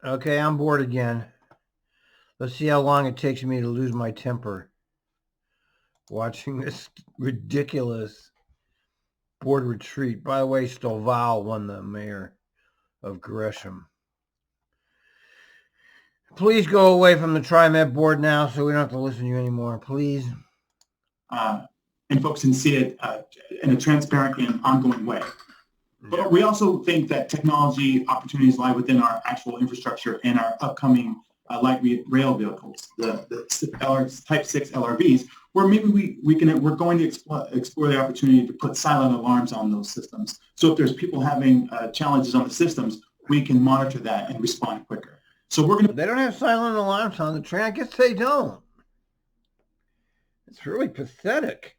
Okay, I'm bored again. Let's see how long it takes me to lose my temper watching this ridiculous board retreat. By the way, Stovall won the mayor of Gresham. Please go away from the Trimet board now so we don't have to listen to you anymore. Please. And folks can see it in a transparent and ongoing way. But we also think that technology opportunities lie within our actual infrastructure and our upcoming light rail vehicles, the Type 6 LRVs, where maybe we're going to explore the opportunity to put silent alarms on those systems. So if there's people having challenges on the systems, we can monitor that and respond quicker. So They don't have silent alarms on the train. I guess they don't. It's really pathetic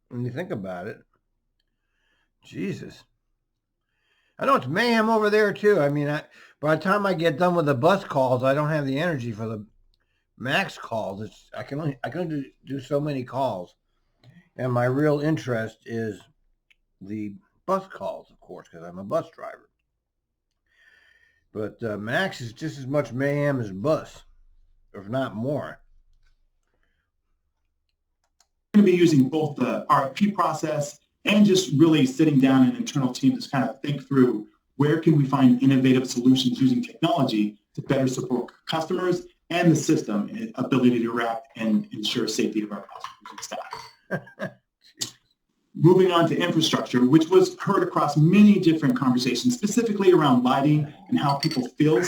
when you think about it. Jesus. I know it's mayhem over there too. I mean, by the time I get done with the bus calls, I don't have the energy for the max calls. I can only do so many calls, and my real interest is the bus calls, of course, because I'm a bus driver. But max is just as much mayhem as bus, if not more. We're going to be using both the RFP process and just really sitting down an internal team to kind of think through where can we find innovative solutions using technology to better support customers and the system ability to react and ensure safety of our customers and staff. Moving on to infrastructure, which was heard across many different conversations, specifically around lighting and how people feel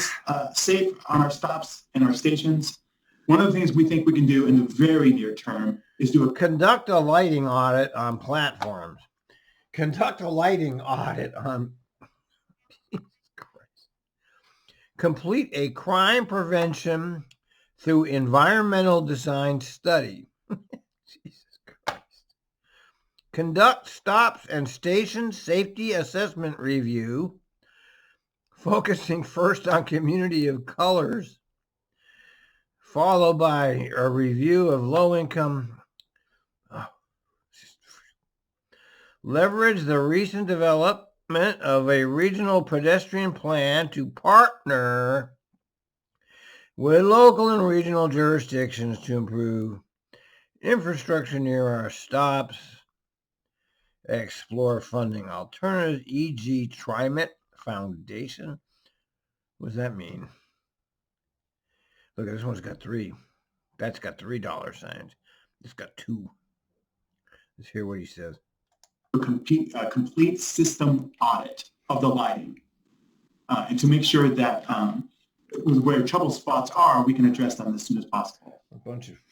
safe on our stops and our stations. One of the things we think we can do in the very near term is conduct a lighting audit on platforms. Conduct a lighting audit on complete a crime prevention through environmental design study. Jesus Christ. Conduct stops and station safety assessment review, focusing first on community of colors, followed by a review of low-income. Leverage the recent development of a regional pedestrian plan to partner with local and regional jurisdictions to improve infrastructure near our stops. Explore funding alternatives, e.g. Trimet Foundation. What does that mean? Look, this one's got 3. That's got $3 signs. It's got 2. Let's hear what he says. A complete system audit of the lighting and to make sure that where trouble spots are, we can address them as soon as possible.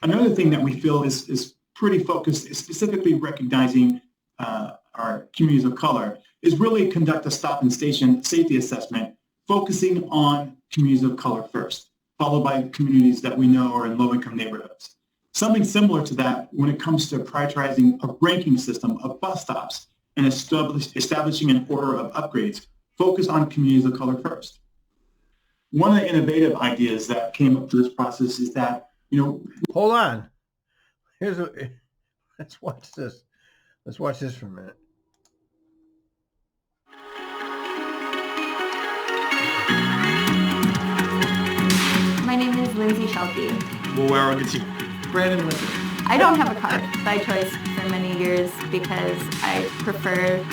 Another thing that we feel is pretty focused, is specifically recognizing our communities of color, is really conduct a stop and station safety assessment, focusing on communities of color first, followed by communities that we know are in low-income neighborhoods. Something similar to that when it comes to prioritizing a ranking system of bus stops and establishing an order of upgrades, focus on communities of color first. One of the innovative ideas that came up through this process is that, Hold on. Let's watch this. Let's watch this for a minute. My name is Lindsay Shelby. Brandon Linder. I don't have a car by choice for many years because I prefer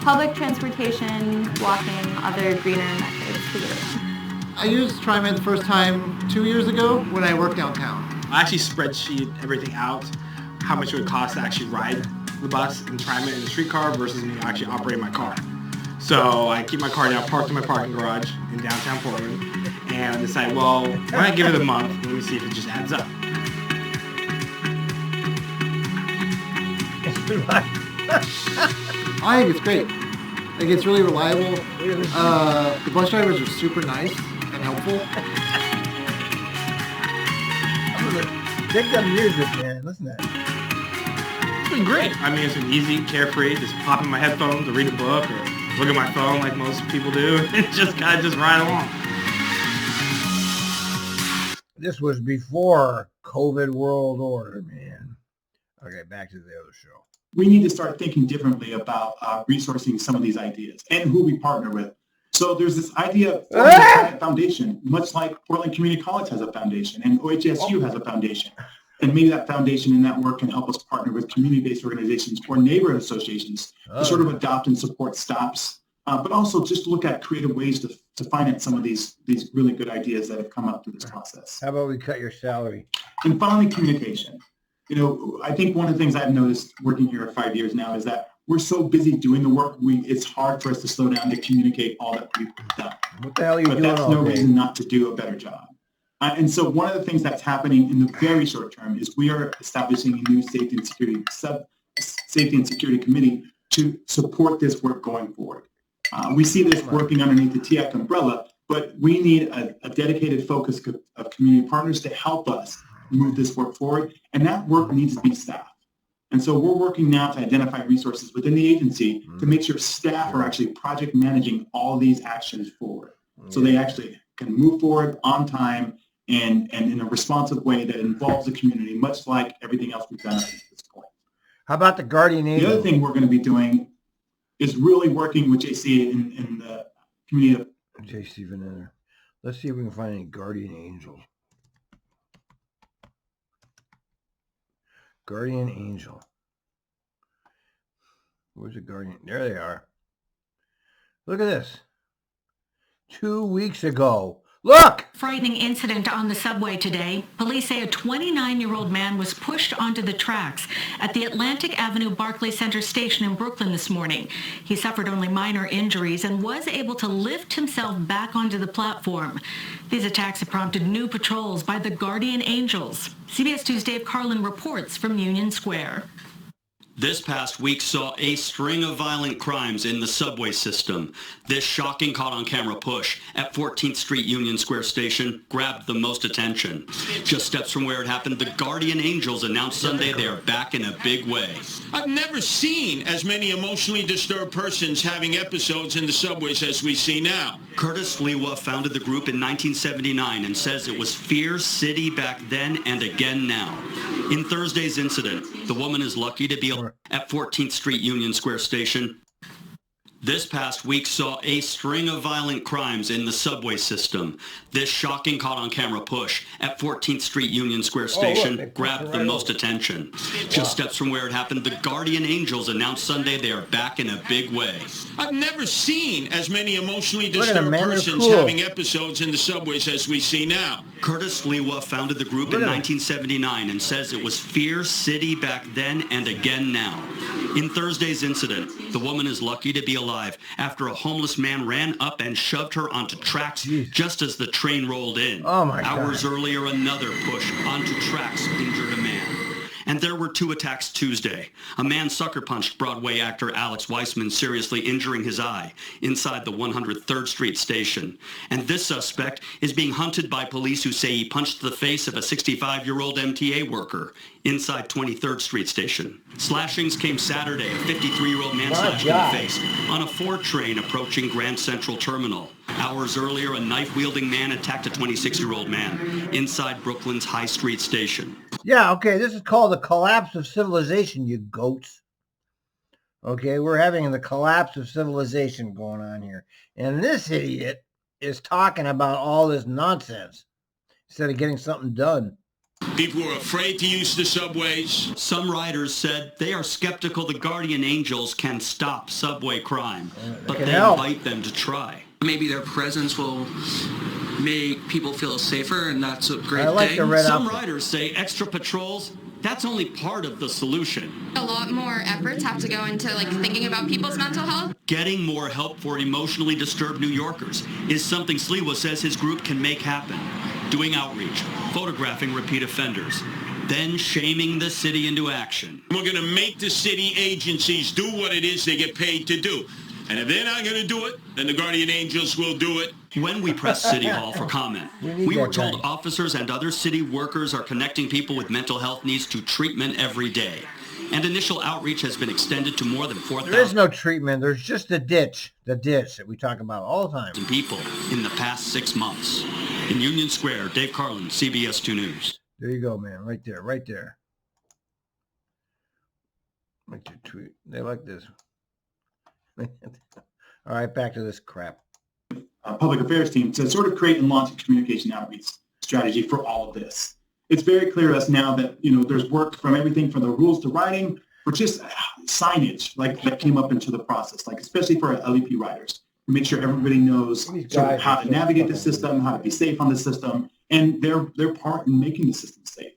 public transportation, walking, other greener methods to get around. I used Trimet the first time 2 years ago when I worked downtown. I actually spreadsheet everything out, how much it would cost to actually ride the bus and Trimet in the streetcar versus me actually operating my car. So I keep my car now parked in my parking garage in downtown Portland and decide, well, when I give it a month, let me see if it just adds up. I think it's great. I think it's really reliable. The bus drivers are super nice and helpful. Dig the music, man. Listen to that. It's been great. I mean, it's been easy, carefree, just pop in my headphones or read a book or look at my phone like most people do and just kind of just ride along. This was before COVID world order, man. Okay, back to the other show. We need to start thinking differently about resourcing some of these ideas and who we partner with. So there's this idea of forming a Trimet foundation, much like Portland Community College has a foundation and OHSU has a foundation. And maybe that foundation and that work can help us partner with community-based organizations or neighborhood associations to sort of adopt and support stops, but also just look at creative ways to finance some of these really good ideas that have come up through this process. How about we cut your salary? And finally, communication. I think one of the things I've noticed working here for 5 years now is that we're so busy doing the work, it's hard for us to slow down to communicate all that we've done. What the hell are you doing But that's all no day? reason not to do a better job. And so one of the things that's happening in the very short term is we are establishing a new safety and security committee to support this work going forward. We see this working underneath the TIAC umbrella, but we need a dedicated focus of community partners to help us move this work forward, and that work needs to be staffed. And so we're working now to identify resources within the agency to make sure staff are actually project managing all these actions forward, so they actually can move forward on time and in a responsive way that involves the community, much like everything else we've done up to this point. How about the guardian angel? The other thing we're going to be doing is really working with JC in the community. JC Vanilla. Let's see if we can find any guardian angels. Guardian angel. Where's the guardian? There they are. Look at this. 2 weeks ago. Look! Frightening incident on the subway today. Police say a 29-year-old man was pushed onto the tracks at the Atlantic Avenue Barclay Center station in Brooklyn this morning. He suffered only minor injuries and was able to lift himself back onto the platform. These attacks have prompted new patrols by the Guardian Angels. CBS 2's Dave Carlin reports from Union Square. This past week saw a string of violent crimes in the subway system. This shocking caught-on-camera push at 14th Street Union Square Station grabbed the most attention. Just steps from where it happened, the Guardian Angels announced Sunday they are back in a big way. I've never seen as many emotionally disturbed persons having episodes in the subways as we see now. Curtis Lewa founded the group in 1979 and says it was Fear City back then and again now. In Thursday's incident, the woman is lucky to be at 14th Street Union Square Station. This past week saw a string of violent crimes in the subway system. This shocking caught-on-camera push at 14th Street Union Square Station grabbed the most attention. Just steps from where it happened, the Guardian Angels announced Sunday they are back in a big way. I've never seen as many emotionally disturbed persons having episodes in the subways as we see now. Curtis Lewa founded the group in 1979 and says it was Fear City back then and again now. In Thursday's incident, the woman is lucky to be alive after a homeless man ran up and shoved her onto tracks just as the train rolled in. Oh my Hours God. earlier, another push onto tracks injured a man. And there were 2 attacks Tuesday. A man sucker punched Broadway actor Alex Weissman, seriously injuring his eye inside the 103rd Street station. And this suspect is being hunted by police who say he punched the face of a 65-year-old MTA worker inside 23rd Street station. Slashings came Saturday. A 53-year-old man slashed in the face on a 4 train approaching Grand Central Terminal. Hours earlier, a knife-wielding man attacked a 26-year-old man inside Brooklyn's High Street station. Yeah, okay, this is called the collapse of civilization, you goats. Okay, we're having the collapse of civilization going on here. And this idiot is talking about all this nonsense instead of getting something done. People are afraid to use the subways. Some riders said they are skeptical the Guardian Angels can stop subway crime, but they invite them to try. Maybe their presence will make people feel safer, and that's a great thing. Some riders say extra patrols, that's only part of the solution. A lot more efforts have to go into thinking about people's mental health. Getting more help for emotionally disturbed New Yorkers is something Sliwa says his group can make happen. Doing outreach, photographing repeat offenders, then shaming the city into action. We're going to make the city agencies do what it is they get paid to do. And if they're not going to do it, then the Guardian Angels will do it. When we pressed City Hall for comment, we were told officers and other city workers are connecting people with mental health needs to treatment every day. And initial outreach has been extended to more than 4,000. There is no treatment. There's just the ditch that we talk about all the time. People in the past 6 months. In Union Square, Dave Carlin, CBS 2 News. There you go, man. Right there. Right there. Make your tweet. They like this. All right, back to this crap. public affairs team to sort of create and launch a communication outreach strategy for all of this. It's very clear to us now that, there's work from everything from the rules to writing, or just signage that came up into the process, especially for LEP riders, to make sure everybody knows sort of how to navigate the system, how to be safe on the system, and their part in making the system safe.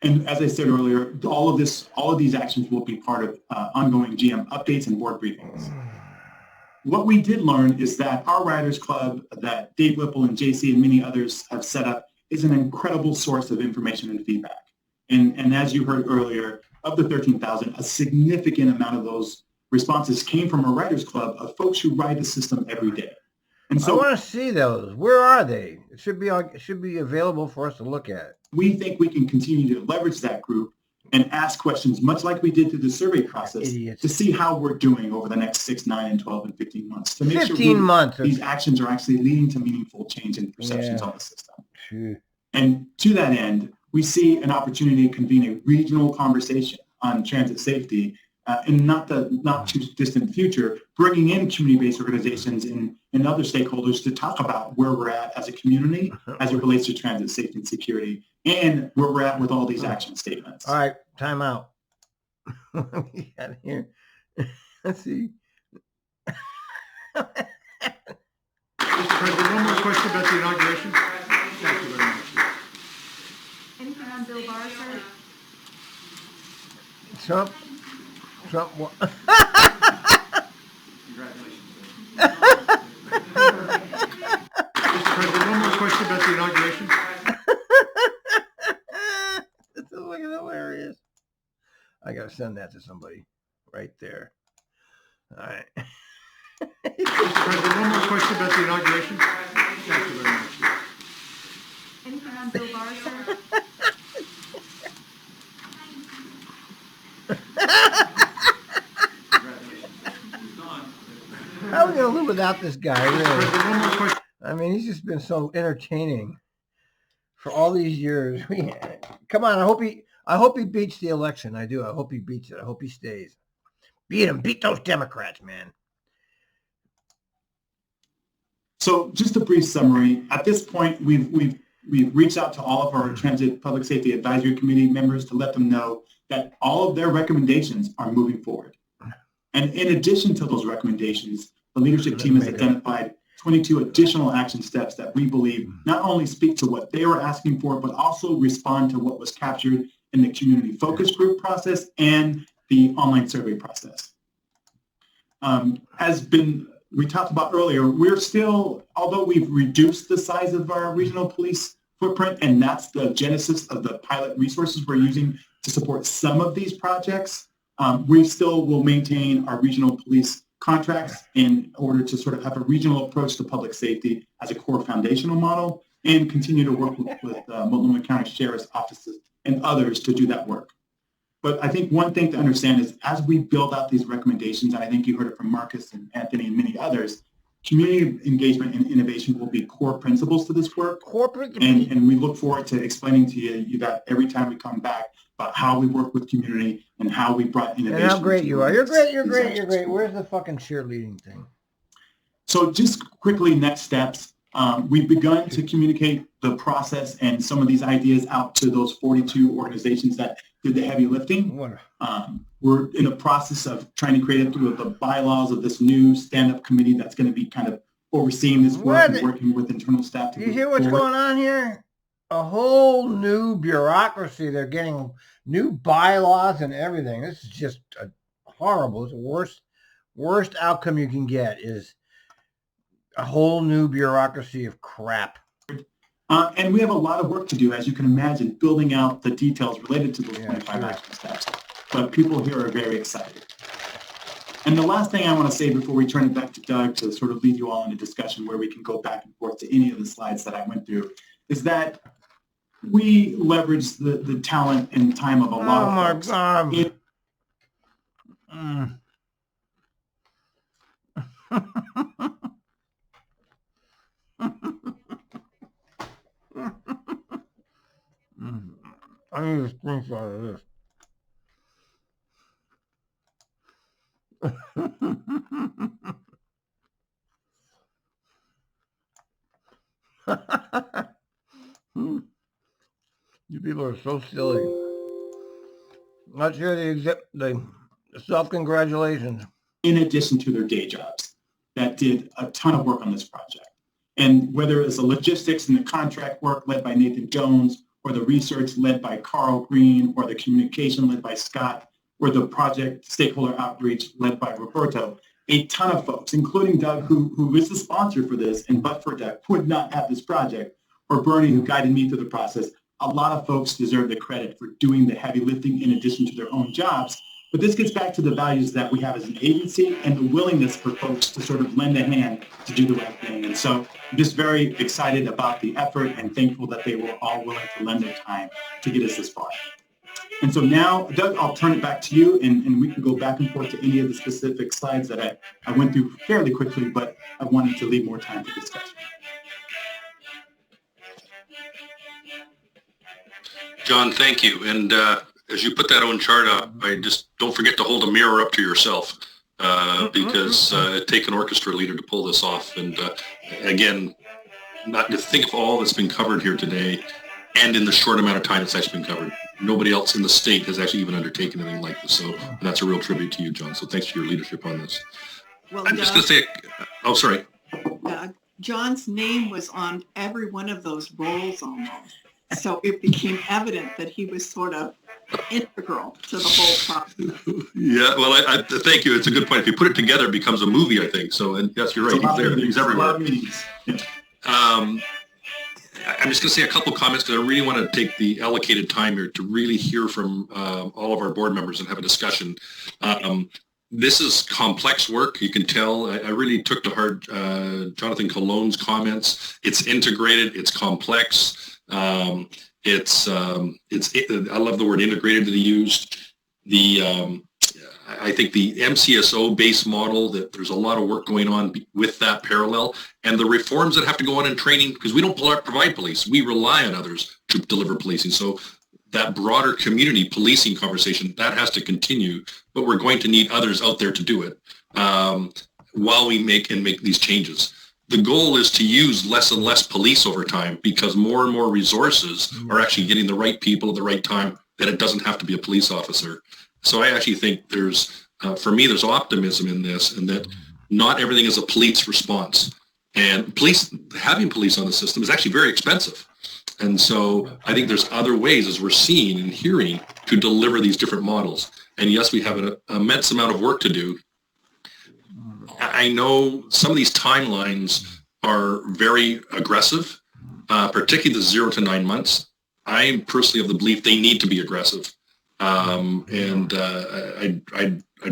And as I said earlier, all of these actions will be part of ongoing GM updates and board briefings. What we did learn is that our Riders Club that Dave Whipple and JC and many others have set up is an incredible source of information and feedback. And as you heard earlier, of the 13,000, a significant amount of those responses came from a Riders Club of folks who ride the system every day. And so I want to see those. Where are they? It should be available for us to look at. We think we can continue to leverage that group and ask questions, much like we did through the survey process, to see how we're doing over the next 6, 9, and 12, and 15 months. To make 15 months. These actions are actually leading to meaningful change in perceptions on the system. Sure. And to that end, we see an opportunity to convene a regional conversation on transit safety in not too distant future, bringing in community-based organizations and other stakeholders to talk about where we're at as a community as it relates to transit safety and security, and where we're at with all these action statements. All right, time out. What we got here? Let's see. Mr. President, one more question about the inauguration. Thank you very much. Anything on Bill Barr, sir? Trump. Congratulations, sir. Mr. President, one more question about the inauguration. This is looking hilarious. I gotta send that to somebody right there. All right. Mr. President, one more question about the inauguration. Thank you very much. Anything on Bill Barr, sir? How are we gonna live without this guy? Really? I mean, he's just been so entertaining for all these years. Come on, I hope he beats the election. I do. I hope he beats it. I hope he stays. Beat him. Beat those Democrats, man. So, just a brief summary. At this point, we've reached out to all of our Transit Public Safety Advisory Committee members to let them know that all of their recommendations are moving forward. And in addition to those recommendations, the leadership team has identified 22 additional action steps that we believe not only speak to what they were asking for, but also respond to what was captured in the community focus group process and the online survey process. We talked about earlier, we're still, although we've reduced the size of our regional police footprint, and that's the genesis of the pilot resources we're using to support some of these projects, we still will maintain our regional police contracts in order to sort of have a regional approach to public safety as a core foundational model, and continue to work with Multnomah County Sheriff's offices and others to do that work. But I think one thing to understand is as we build out these recommendations, and I think you heard it from Marcus and Anthony and many others, community engagement and innovation will be core principles to this work. And we look forward to explaining to you that every time we come back about how we work with community and how we brought innovation. And how great you are. You're great. Where's the fucking cheerleading thing? So just quickly, next steps. We've begun to communicate the process and some of these ideas out to those 42 organizations that did the heavy lifting. We're in a process of trying to create the bylaws of this new stand-up committee that's going to be kind of overseeing this work and working with internal staff. You hear what's going on here? A whole new bureaucracy. They're getting new bylaws and everything. This is just horrible. It's the worst outcome you can get is a whole new bureaucracy of crap. And we have a lot of work to do, as you can imagine, building out the details related to those 25 action steps. But people here are very excited. And the last thing I want to say before we turn it back to Doug to sort of lead you all in a discussion where we can go back and forth to any of the slides that I went through is that we leverage the talent and time of a lot of folks. I need a screenshot of this. You people are so silly. Let's hear the self-congratulations. In addition to their day jobs, that did a ton of work on this project. And whether it's the logistics and the contract work led by Nathan Jones, or the research led by Carl Green, or the communication led by Scott, or the project stakeholder outreach led by Roberto, a ton of folks, including Doug, who is the sponsor for this, and but for Doug, would not have this project, or Bernie, who guided me through the process. A lot of folks deserve the credit for doing the heavy lifting in addition to their own jobs. But this gets back to the values that we have as an agency and the willingness for folks to sort of lend a hand to do the right thing. And so I'm just very excited about the effort and thankful that they were all willing to lend their time to get us this far. And so now, Doug, I'll turn it back to you, and we can go back and forth to any of the specific slides that I went through fairly quickly, but I wanted to leave more time for discussion. John, thank you. And as you put that own chart up, I just don't forget to hold a mirror up to yourself because it takes an orchestra leader to pull this off. And again, not to think of all that's been covered here today and in the short amount of time it's actually been covered. Nobody else in the state has actually even undertaken anything like this. So that's a real tribute to you, John. So thanks for your leadership on this. Well, I'm just going to say, oh, sorry. John's name was on every one of those rolls almost. So it became evident that he was sort of integral to the whole process. Yeah, well, I thank you. It's a good point. If you put it together, it becomes a movie, I think. So, and yes, you're right. He's there. He's everywhere. I'm just going to say a couple of comments because I really want to take the allocated time here to really hear from all of our board members and have a discussion. This is complex work. You can tell. I really took to heart Jonathan Cologne's comments. It's integrated. It's complex. I love the word integrated that he used. I think the MCSO based model, that there's a lot of work going on with that parallel, and the reforms that have to go on in training, because we don't provide police, we rely on others to deliver policing. So that broader community policing conversation, that has to continue, but we're going to need others out there to do it while we make these changes. The goal is to use less and less police over time because more and more resources are actually getting the right people at the right time, that it doesn't have to be a police officer. So I actually think for me, there's optimism in this, and that not everything is a police response. And having police on the system is actually very expensive. And so I think there's other ways, as we're seeing and hearing, to deliver these different models. And yes, we have an immense amount of work to do. I know some of these timelines are very aggressive, particularly the 0 to 9 months. I'm personally of the belief they need to be aggressive. I'd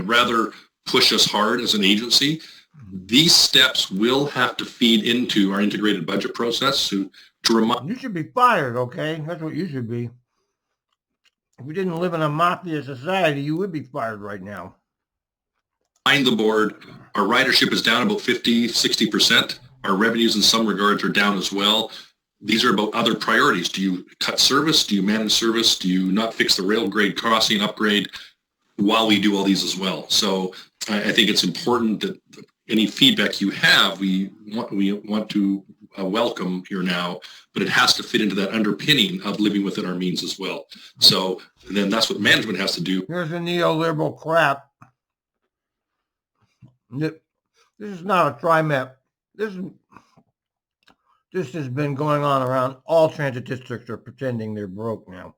rather push us hard as an agency. These steps will have to feed into our integrated budget process to remind. You should be fired, okay? That's what you should be. If we didn't live in a mafia society, you would be fired right now. The board, our ridership is down about 50-60%. Our revenues in some regards are down as well. These are about other priorities. Do you cut service? Do you manage service? Do you not fix the rail grade crossing upgrade while we do all these as well? So I think it's important that any feedback you have, we want to welcome here now, but it has to fit into that underpinning of living within our means as well. So then that's what management has to do. Here's the neoliberal crap. This is not a Trimet. This has been going on around. All transit districts are pretending they're broke now.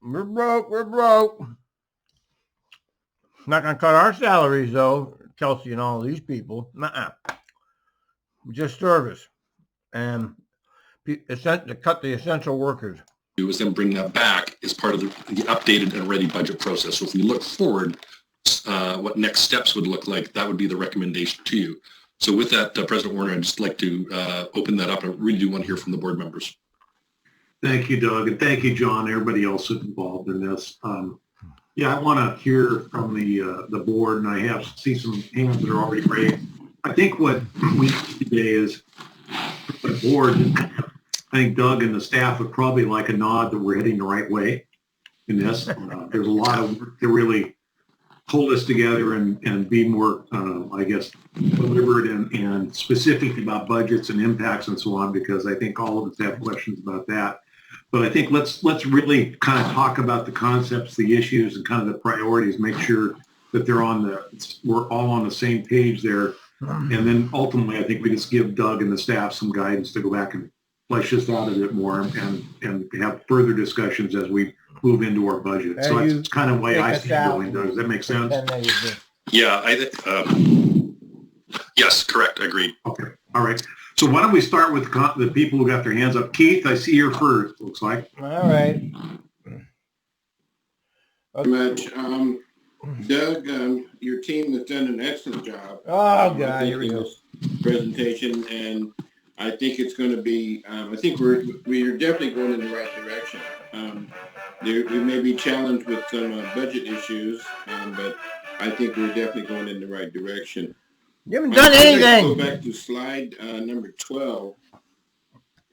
We're broke. Not going to cut our salaries, though, Kelsey and all these people. Just service. And to cut the essential workers. Is then bring that back as part of the updated and ready budget process. So if we look forward, what next steps would look like, that would be the recommendation to you. So with that, President Warner, I'd just like to open that up. I really do want to hear from the board members. Thank you, Doug, and thank you, John, and everybody else who's involved in this. I want to hear from the board, and I see some hands that are already raised. I think what we need today is the board. I think Doug and the staff would probably like a nod that we're heading the right way in this. There's a lot of work to really pull this together and be more, I guess, deliberate and specific about budgets and impacts and so on, because I think all of us have questions about that. But I think let's really kind of talk about the concepts, the issues, and kind of the priorities. Make sure that we're all on the same page there. And then ultimately, I think we just give Doug and the staff some guidance to go back and flesh this out a bit more and have further discussions as we move into our budget. So that's kind of the way I see it going, Doug. Does that make sense? Yeah, yes, correct. Agreed. Okay. All right. So why don't we start with the people who got their hands up? Keith, I see you first, looks like. All right. Much. Doug, your team has done an excellent job. Oh, God, here we go. Presentation, and I think it's going to be, I think we're definitely going in the right direction. We may be challenged with some budget issues, but I think we're definitely going in the right direction. You haven't done anything. Go back to slide number 12,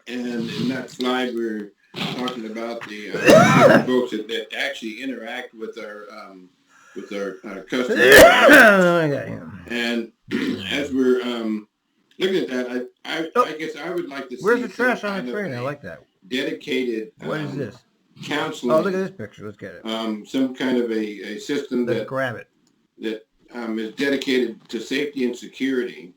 and in that slide we're talking about the folks that actually interact with our customers. And as we're looking at that, I guess I would like to see. Where's the trash on the screen? I like that. Dedicated. What is this? Counseling. Oh, look at this picture. Let's get it. Some kind of a system Let's grab it. That is dedicated to safety and security,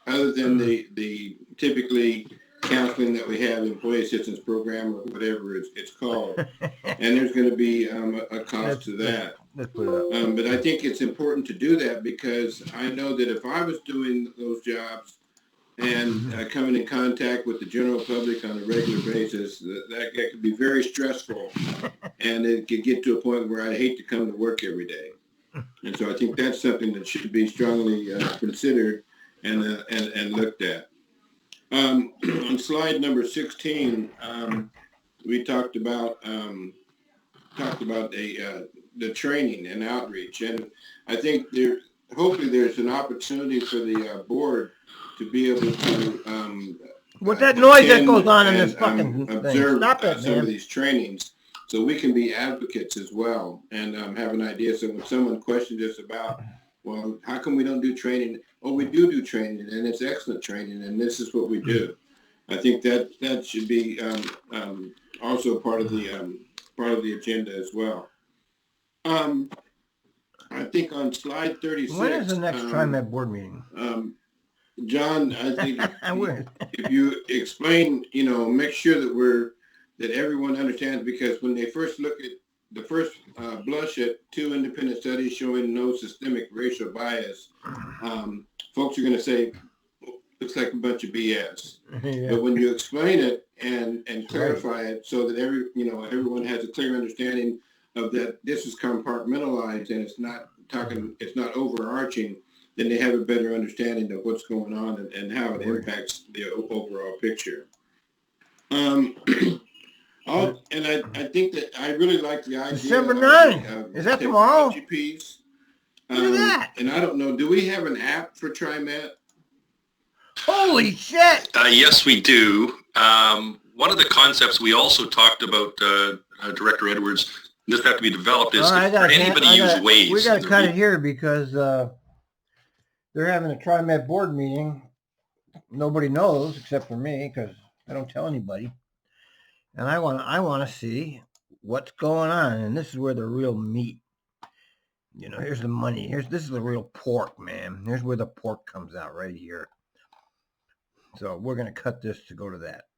other than the typically counseling that we have, employee assistance program or whatever it's called. And there's going to be a cost to that. Let's put it up. But I think it's important to do that, because I know that if I was doing those jobs and coming in contact with the general public on a regular basis, that could be very stressful, and it could get to a point where I hate to come to work every day. And so I think that's something that should be strongly considered and looked at. On slide number 16, we talked about the training and outreach, and I think hopefully there's an opportunity for the board to be able to what's that noise that goes on in this fucking thing? Observe Stop it, some man. of these trainings, so we can be advocates as well and have an idea. So when someone questions us about, well, how come we don't do training? Oh, we do training, and it's excellent training, and this is what we do. I think that should be also part of the agenda as well. I think on slide 36. When is the next Trimet board meeting? John, I think if you explain, make sure that everyone understands, because when they first look at the first blush at 2 independent studies showing no systemic racial bias, folks are going to say, looks like a bunch of BS. Yeah. But when you explain it and clarify it so that everyone has a clear understanding of that this is compartmentalized and it's not overarching, then they have a better understanding of what's going on and how it impacts the overall picture. And I think that I really like the idea. December 9th. Is that tomorrow? Piece. Look at that. And I don't know, do we have an app for Trimet? Holy shit! Yes, we do. One of the concepts we also talked about, Director Edwards, this have to be developed, is for anybody use Waze. We got to cut it here because they're having a Trimet board meeting. Nobody knows except for me, because I don't tell anybody. And I want to see what's going on, and this is where the real meat. Here's the money. This is the real pork, man. Here's where the pork comes out, right here. So we're gonna cut this to go to that.